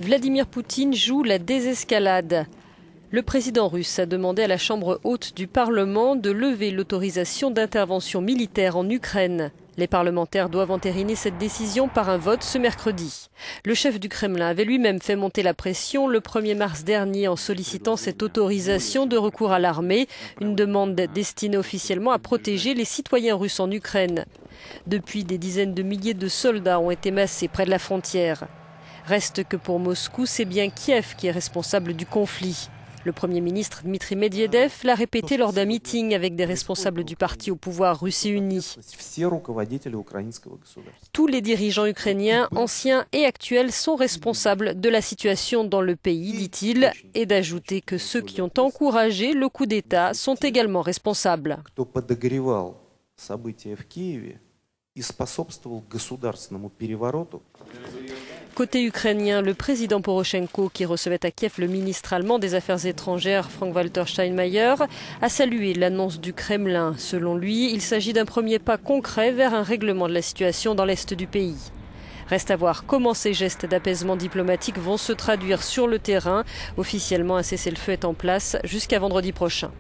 Vladimir Poutine joue la désescalade. Le président russe a demandé à la Chambre haute du Parlement de lever l'autorisation d'intervention militaire en Ukraine. Les parlementaires doivent entériner cette décision par un vote ce mercredi. Le chef du Kremlin avait lui-même fait monter la pression le 1er mars dernier en sollicitant cette autorisation de recours à l'armée, une demande destinée officiellement à protéger les citoyens russes en Ukraine. Depuis, des dizaines de milliers de soldats ont été massés près de la frontière. Reste que pour Moscou, c'est bien Kiev qui est responsable du conflit. Le Premier ministre Dmitri Medvedev l'a répété lors d'un meeting avec des responsables du parti au pouvoir Russie Unie. Tous les dirigeants ukrainiens, anciens et actuels, sont responsables de la situation dans le pays, dit-il, et d'ajouter que ceux qui ont encouragé le coup d'État sont également responsables. Côté ukrainien, le président Poroshenko, qui recevait à Kiev le ministre allemand des Affaires étrangères, Frank-Walter Steinmeier, a salué l'annonce du Kremlin. Selon lui, il s'agit d'un premier pas concret vers un règlement de la situation dans l'est du pays. Reste à voir comment ces gestes d'apaisement diplomatique vont se traduire sur le terrain. Officiellement, un cessez-le-feu est en place jusqu'à vendredi prochain.